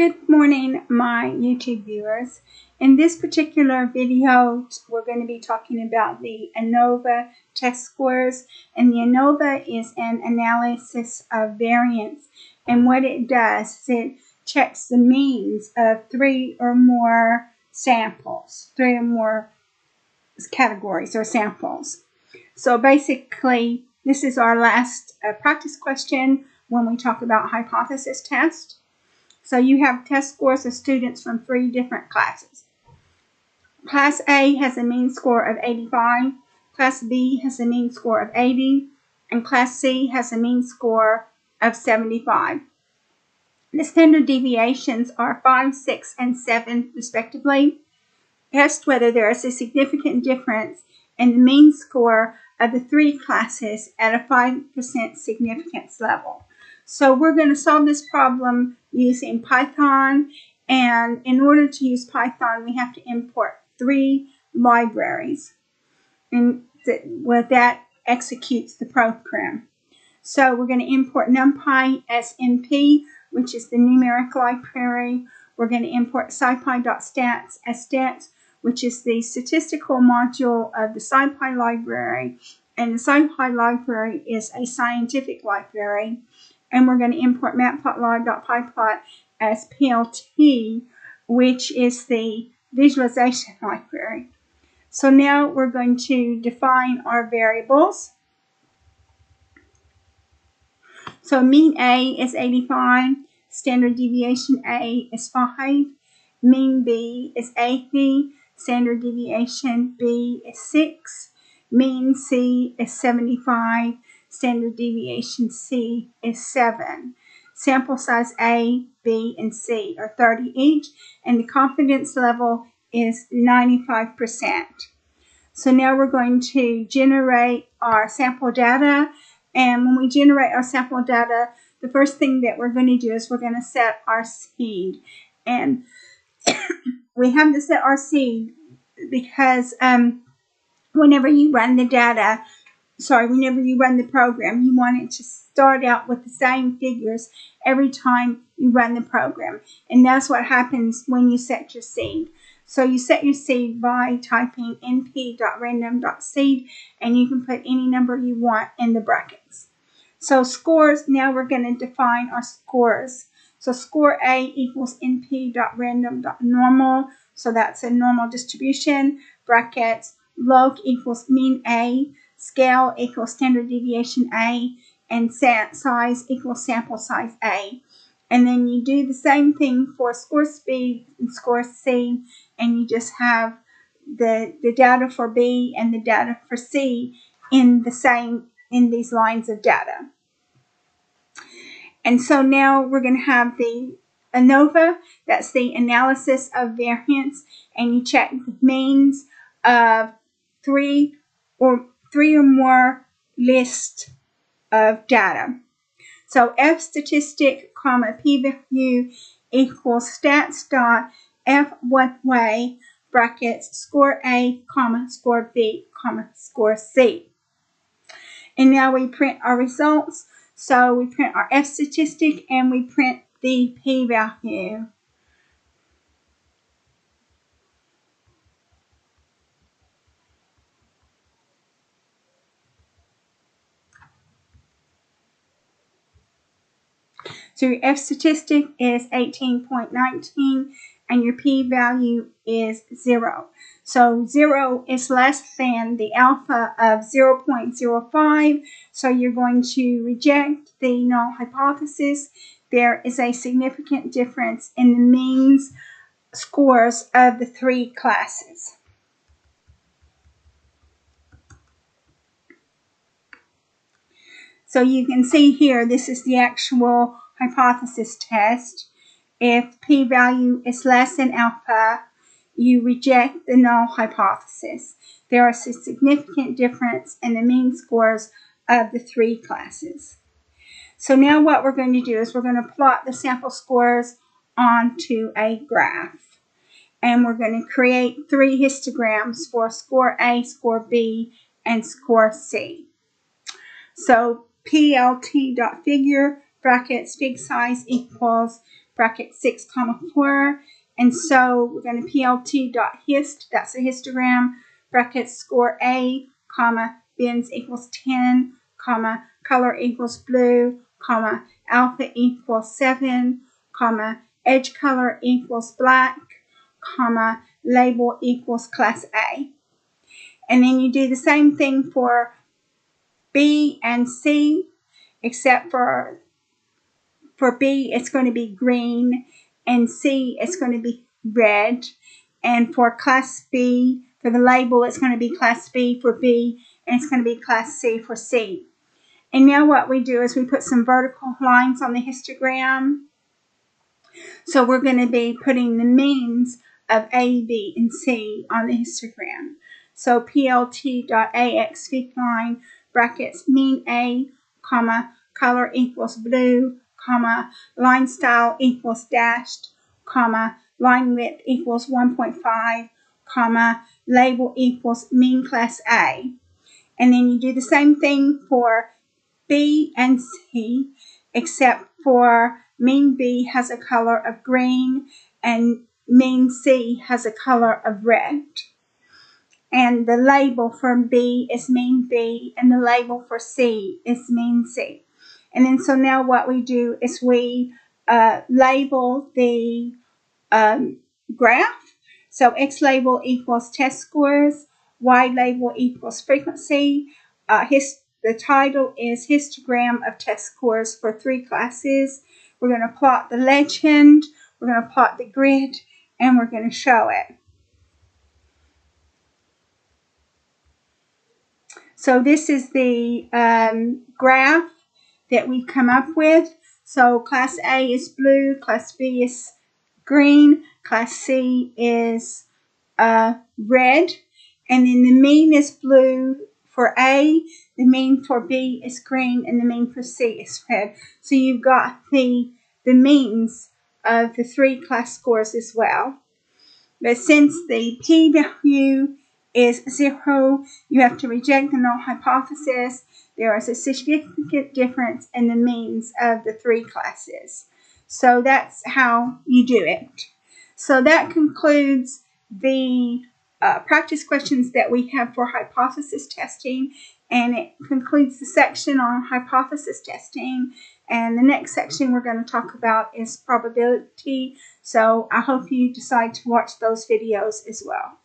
Good morning, my YouTube viewers. In this particular video, we're going to be talking about the ANOVA test scores. And the ANOVA is an analysis of variance. And what it does is it checks the means of three or more samples, three or more categories or samples. So basically, this is our last practice question when we talk about hypothesis test. So you have test scores of students from three different classes. Class A has a mean score of 85, Class B has a mean score of 80, and Class C has a mean score of 75. The standard deviations are 5, 6, and 7 respectively. Test whether there is a significant difference in the mean score of the three classes at a 5% significance level. So we're going to solve this problem using Python, and in order to use Python, we have to import three libraries, and that executes the program. So we're going to import NumPy as NP, which is the numeric library. We're going to import scipy.stats as stats, which is the statistical module of the scipy library, and the scipy library is a scientific library. And we're going to import matplotlib.pyplot as PLT, which is the visualization library. So now we're going to define our variables. So mean A is 85, standard deviation A is 5, mean B is 80, standard deviation B is 6, mean C is 75, standard deviation C is 7. Sample size A, B, and C are 30 each, and the confidence level is 95%. So now we're going to generate our sample data, and when we generate our sample data, the first thing that we're going to do is we're going to set our seed. And we have to set our seed because whenever you run the program, you want it to start out with the same figures every time you run the program. And that's what happens when you set your seed. So you set your seed by typing np.random.seed, and you can put any number you want in the brackets. So scores, now we're going to define our scores. So score A equals np.random.normal. So that's a normal distribution. Brackets, log equals mean A, scale equals standard deviation A, and size equals sample size A. And then you do the same thing for score speed and score C, and you just have the data for B and the data for C in these lines of data. And so now we're going to have the ANOVA, that's the analysis of variance, and you check the means of three or more lists of data. So F statistic, P value equals stats dot F what way, brackets, score A, score B, score C. And now we print our results. So we print our F statistic and we print the P value. So your F statistic is 18.19 and your P value is 0. So 0 is less than the alpha of 0.05. So you're going to reject the null hypothesis. There is a significant difference in the means scores of the three classes. So you can see here, this is the actual hypothesis test. If p-value is less than alpha, you reject the null hypothesis. There is a significant difference in the mean scores of the three classes. So now what we're going to do is we're going to plot the sample scores onto a graph. And we're going to create three histograms for score A, score B, and score C. So plt.figure, brackets, fig size equals bracket 6, comma 4. And so we're going to plt.hist, that's a histogram, bracket score A, comma, bins equals 10, comma, color equals blue, comma, alpha equals 7, comma, edge color equals black, comma, label equals class A. And then you do the same thing for B and C, except for B, it's going to be green, and C, it's going to be red. And for class B, for the label, it's going to be class B for B, and it's going to be class C for C. And now what we do is we put some vertical lines on the histogram. So we're going to be putting the means of A, B, and C on the histogram. So plt.ax fifth line, brackets mean A, comma, color equals blue, comma, line style equals dashed, comma, line width equals 1.5, comma, label equals mean class A. And then you do the same thing for B and C, except for mean B has a color of green and mean C has a color of red. And the label for B is mean B, and the label for C is mean C. And then so now what we do is we label the graph. So X label equals test scores, Y label equals frequency. The title is histogram of test scores for 3 classes. We're going to plot the legend, we're going to plot the grid, and we're going to show it. So this is the graph that we've come up with. So class A is blue, class B is green, class C is red, and then the mean is blue for A, the mean for B is green, and the mean for C is red. So you've got the means of the 3 class scores as well. But since the p-value is 0, you have to reject the null hypothesis. There is a significant difference in the means of the 3 classes. So that's how you do it. So that concludes the practice questions that we have for hypothesis testing, and it concludes the section on hypothesis testing. And the next section we're going to talk about is probability. So I hope you decide to watch those videos as well.